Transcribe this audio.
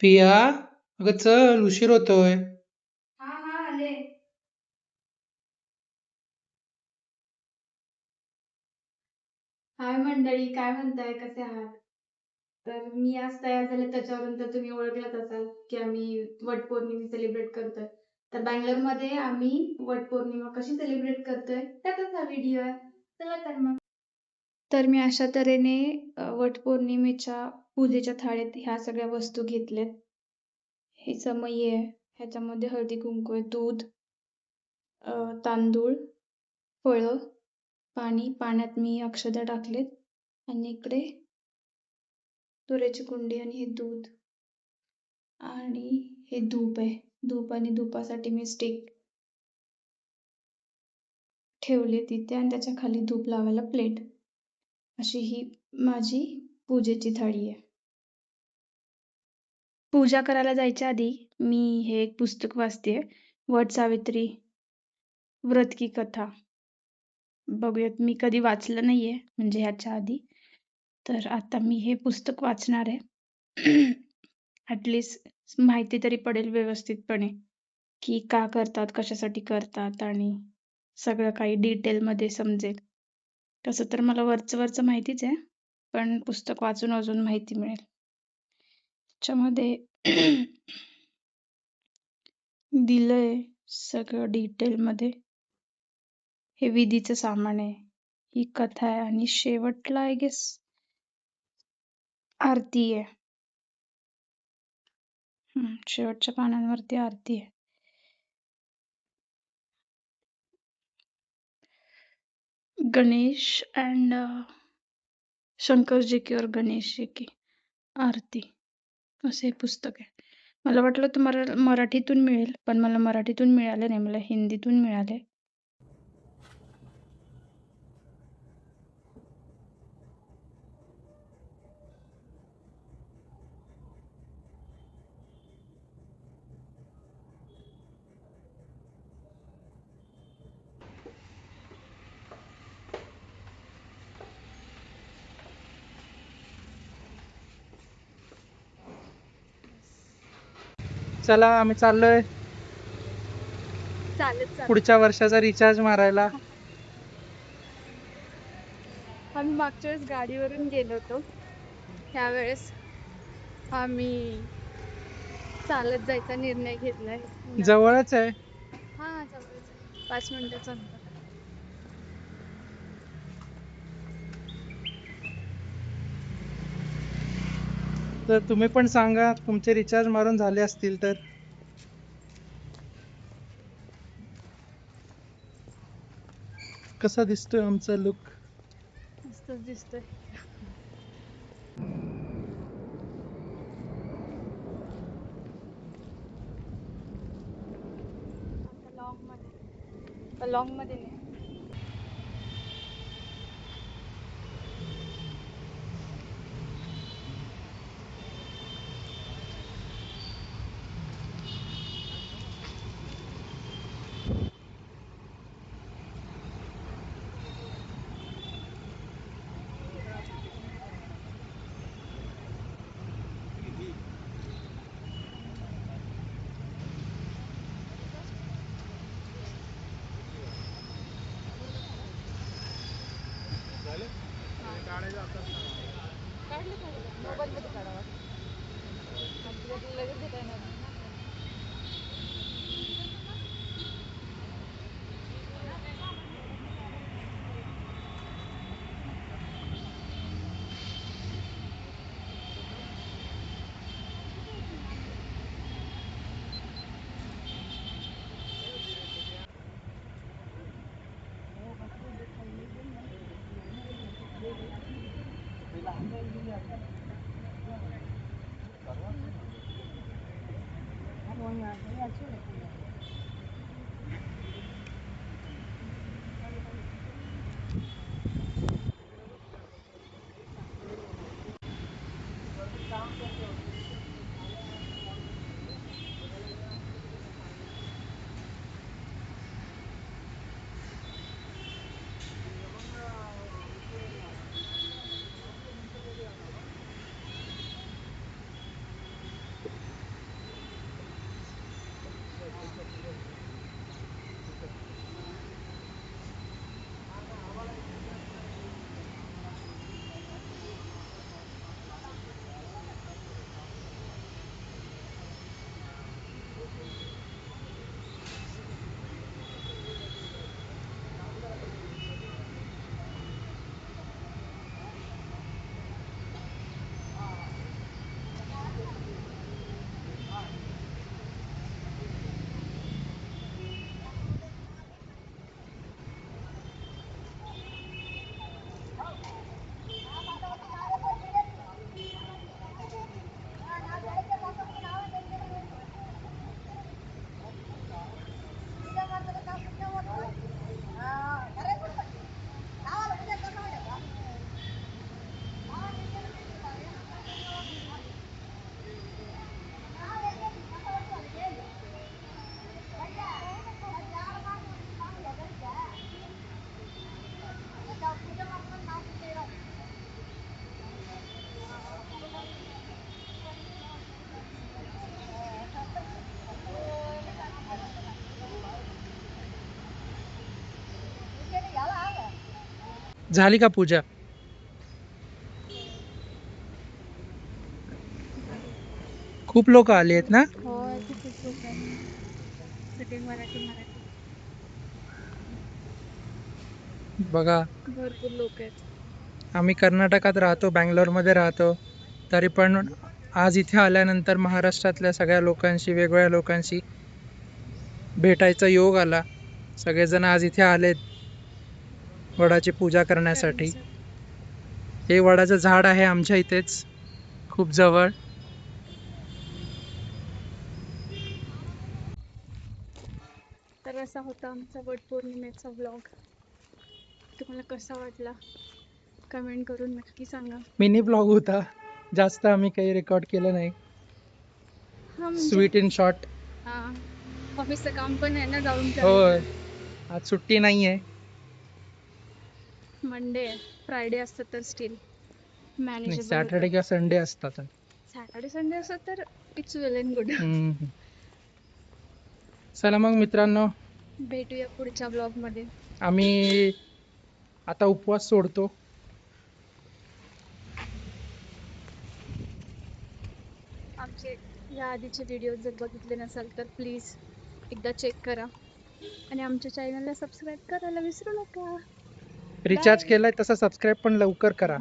पिया, अगं चल, उशीर होतोय. हा हा आले. हाय मंडळी, काय म्हणताय, कसे आहात? तर मी आज तयार झाले त्याच्यावरून तर तुम्ही ओळखलंच असाल की आम्ही वटपौर्णिमा सेलिब्रेट करतोय. तर बँगलोरमध्ये आम्ही वटपौर्णिमा कशी सेलिब्रेट करतोय त्याचाच हा व्हिडिओ आहे. चला तर मग. तर मी अशा तऱ्हेने वटपौर्णिमेच्या पूजेच्या थाळीत ह्या सगळ्या वस्तू घेतल्यात. ही समई आहे, ह्याच्यामध्ये हळदी कुंकू आहे, दूध, तांदूळ, फळं, पाणी. पाण्यात मी अक्षता टाकलेत आणि इकडे तुऱ्याची कुंडी आणि हे दूध आणि हे धूप आहे. धूप आणि धुपासाठी मी स्टिक ठेवले तिथे आणि त्याच्या खाली धूप लावायला प्लेट. अशी ही माझी पूजेची थाळी आहे. पूजा करायला जायच्या आधी मी हे एक पुस्तक वाचतेय, वट सावित्री व्रत की कथा. बघूयात, मी कधी वाचलं नाहीये म्हणजे ह्याच्या आधी, तर आता मी हे पुस्तक वाचणार आहे. ॲटलिस्ट माहिती तरी पडेल व्यवस्थितपणे की का करतात, कशासाठी करतात आणि सगळं काही डिटेलमध्ये समजेल. तसं तर मला वरचं माहितीच आहे, पण पुस्तक वाचून अजून माहिती मिळेल. त्याच्यामध्ये दिलंय सगळं डिटेलमध्ये. हे विधीचं सामान आहे, ही कथा आहे आणि शेवटला आय गेस आरती आहे. शेवटच्या पानांवरती आरती आहे. गणेश अँड शंकर जी की और गणेश जी की आरती, असे पुस्तक आहे. मला वाटलं तुम्हाला मराठीतून मिळेल, पण मला मराठीतून मिळालं नाही, मला हिंदीतून मिळाले. चला, आम्ही चाललोय चालत पुढच्या वर्षाचा रिचार्ज मारायला. आम्ही मागच्या वेळेस गाडीवरून गेलो होतो, त्यावेळेस आम्ही चालत जायचा निर्णय घेतलाय. जवळच आहे. हा, जवळच आहे, 5 मिनिटाचं अंतर. तर तुम्ही पण सांगा, तुमचे रिचार्ज मारून झाले असतील तर. कसा दिसतोय आमचा लुक? मस्तच दिसतोय. लॉंग मध्ये नाही. काढले मोबाईल मध्ये काढावा, लगेच देता येणार नाही ना. झाली का पूजा? खूप लोक आली आहेत ना? हो खूपच लोक आहेत, सगळे मराठी मराठी बघा, भरपूर लोक आहेत. आम्ही कर्नाटकात राहतो, बँगलोरमध्ये राहतो, तरी पण आज इथे आल्यानंतर महाराष्ट्रातल्या सगळ्या लोकांशी, वेगवेगळ्या लोकांशी भेटायचा योग आला. सगळेजण आज इथे आलेत वडाची पूजा करण्यासाठी. हे वडाचं झाड आहे आमच्या इथेच खूप जवळ. तर असा होता आमचा वटपौर्णिमेचा व्लॉग. तुम्हाला कसा वाटला कमेंट करून नक्की सांगा. मिनी ब्लॉग होता, जास्त आम्ही काही रेकॉर्ड केलं नाही. हा म्हणजे स्वीट इन शॉर्ट. हा ऑफिसचं काम पण आहे ना, जाऊन होय, करायचं. आज सुट्टी नाहीये. मंडे फ्रायडे असतं तर स्टील नाही, मॅनेजेबल सॅटर्डे होतं. किंवा संडे असतात. सॅटर्डे संडे असतं तर इट्स वेल अँड गुड. हम्म. चला मग मित्रांनो, भेटूया पुढच्या ब्लॉग मध्ये. आम्ही आता उपवास सोडतो. आमचे या आधीचे व्हिडिओ जर बघितले नसाल तर प्लीज एकदा चेक करा आणि आमच्या चॅनलला सबस्क्राईब करायला विसरू नका. रिचार्ज बाय. केलाय तसा सबस्क्राईब पण लवकर करा.